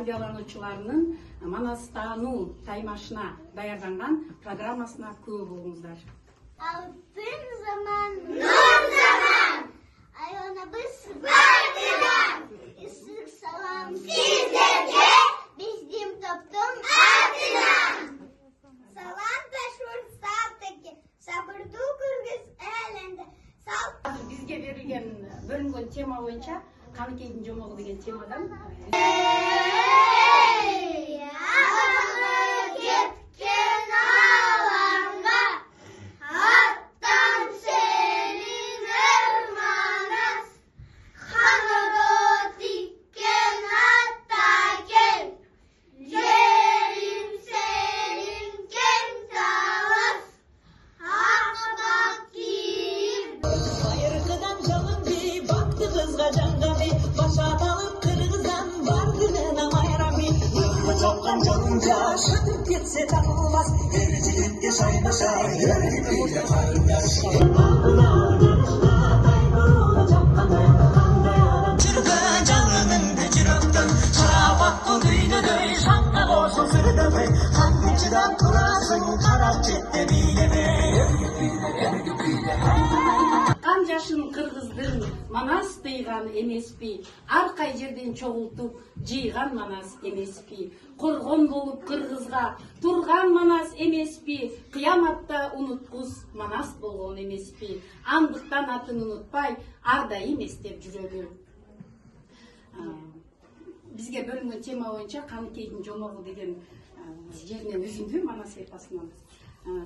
тарбиялануучуларынын Манас таануу таймашына даярданган программасына күбө болуңуздар. Алтын zaman, nur zaman. Ayağınız vardılar. Islık salam sizlerce. Bizim toplum adına. Salam taşır sağdaki. Sabırdı kırgız elinde. Бизге берилген бөлүнгөн тема боюнча Каныкейдин жомогу деген темадан Şatıp gitse tanılmaz, gericilikte saymaşar, yönetiyle paylaş. Çırpı canının gücürüktün, şarabak kuduydu döy, şanla olsun sırdıfı, hangi çırak kurasın, karar çette bileme. Кан жашын кыргыздын Манас дыйган эмеспи, ар кай жерден чогултуп жыйган Манас эмеспи, коргон болуп кыргызга турган Манас эмеспи, кыяматта унуткуз Манас болгон эмеспи, андыктан атын унутпай ар дайым эстеп жүрөлү. Бизге бөлүнгөн тема боюнча Каныкейдин жомогу деген жеринен үзүндү Манас эпосунан.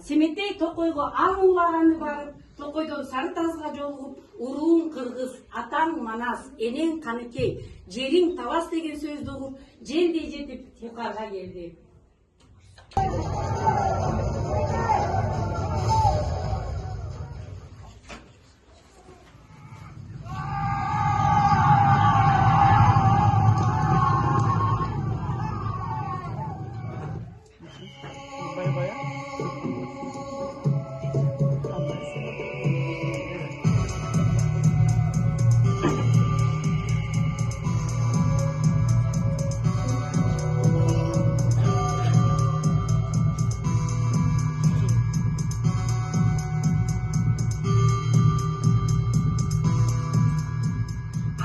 Семетей Токойго аңулаганы барып, Токойдон Сары Тазга жолугуп, уруң кыргыз, атаң Манас, энең Каныкей, жериң Талас деген сөздү угуп, желдей жетип юкарга келди.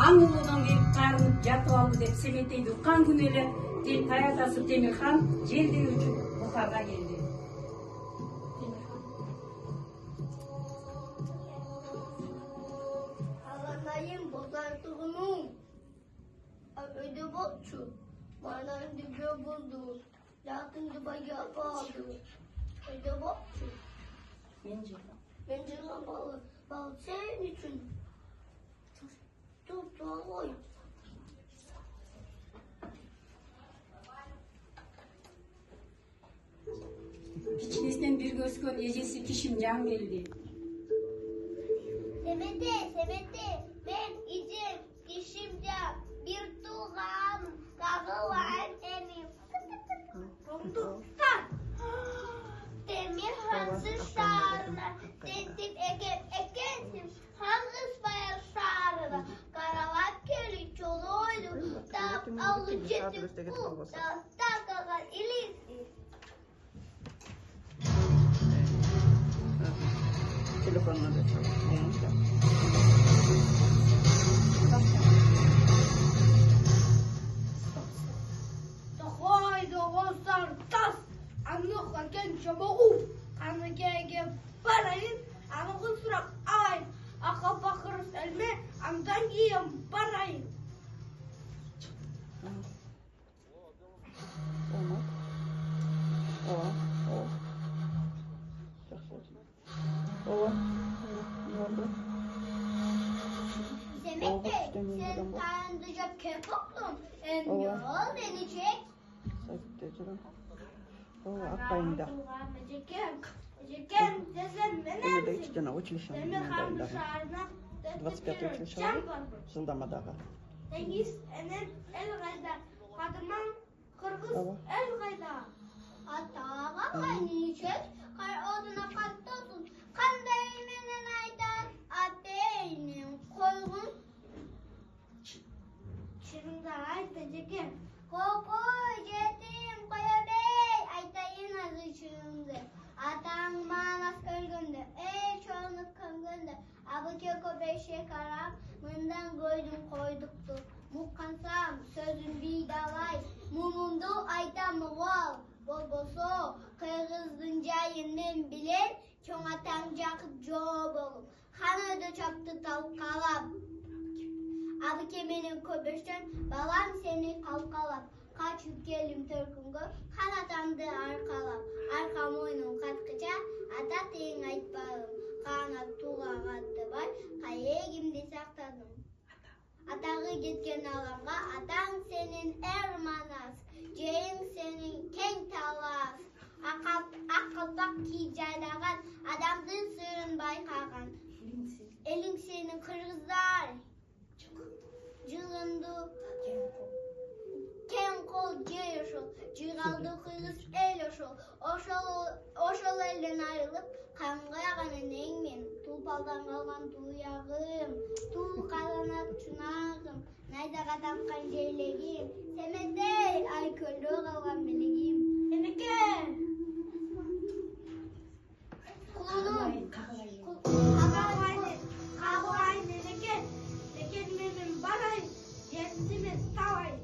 Аң улунан келип карынып жатып алды деп Семетейди уккан күнү эле таятасы Темирхан желдей учуп Бухарга келди. Alanayım bozartığının. Öde bolçu. Bana dibe buldu. Lakin dibe yapadı. Öde bolçu. Bence balı. Bal senin için. Çok doğru. Кичинесинен бирге өскөн эжеси Кишимжан келди. Semete, ben İcim, Kişimcan, bir tuğam, kağıvan emim. Konduktan, demir hansız şarına, dentin ekensim, hansız bayar şarına, karavat keli çoluydu, tap alıcıdı bu, takalar ilisi. Telefonla da çalışıyor. Haydi olsan tas, anlıklarken çabuğu, Kanıkey'e parayın, anlıkın surak ay, aka bakır selme, amdan yiyem parayın. Olmaz. Çok saçma. Ne oldu? Demek ki sen tanıdıca kepoklum, yol deneyecek. Saçma canım. Akbayında. Ecekken, desem Beni de iki tane училище. 25 училище жылдамадағы. Dengiz, enen, el gayda. Kadınman, kırgız, el gayda. Atağa kaynayacak, kar oduna kattolsun. Kanday menen aydan, ateynin koygun. Çırında ayda cekem. Koko айтам уал, болбосо, кыргыздын жайын мен билем, чоң атаң жакып жоо болуп, ханада чапты талкалап. Абыке менен көбөштөн, балам сени калкалап, качып келдим төркүнгө, канатамды аркалап, арка мойнум каткыча, ата тең айтпадым, канат тууга каттыбай, каегимди сактадым. Атағы кеткен аламға, атаң сенин эр манас, жейің сенин кең талас. Ақылпақ ки жайлаган, адамдын сырын байқаған. Элиң сенин кыргыздар, жылынды кен кол жер ошол, жыгалды кыргыз эл ошол. Ошол элден айрылып, каңгайганын эң мен, тулпалдан калган туягым, тул каланат чунагым, найзага тапкан жейлегим, семетей ай көлдө калган белегим. Энеке! Кулунум, кагылайын энеке, лекен менин барайын, ертиме табайын.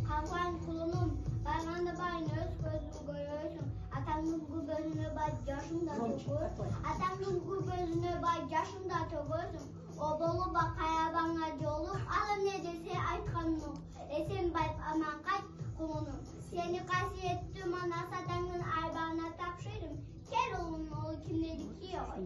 Кагылайын кулунум, барганда байын өз көзүң көрөсүң, атаңдын күбөзүнө бай жашыңда төгөсүң, атаңдын күбөзүнө бай жашыңда төгөсүң, оболу бакаябаңа жолуп, ал эмне десе айтканың, эсен байып аман кайт кулунум. Сени касиеттүү манас атаңдын айбагына тапшырдым, кел улум, ол кимдедики ой.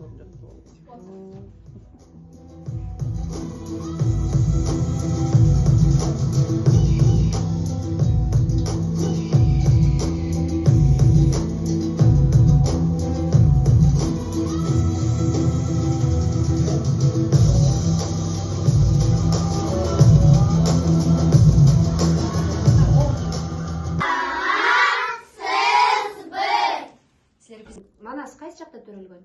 Манас кайсы жакта төрөлгөн?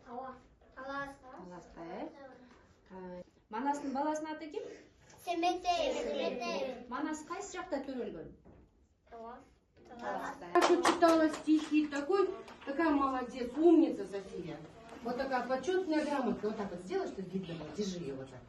Таласта. Таласта, э? Манастын баласынын аты ким? Семетей. Манас кайсы жакта төрөлгөн? Таласта. Хорошо читала стихи, такая молодец, умница София. Вот такая почетная грамота. Вот так вот сделай, что видно было. Держи ее вот так.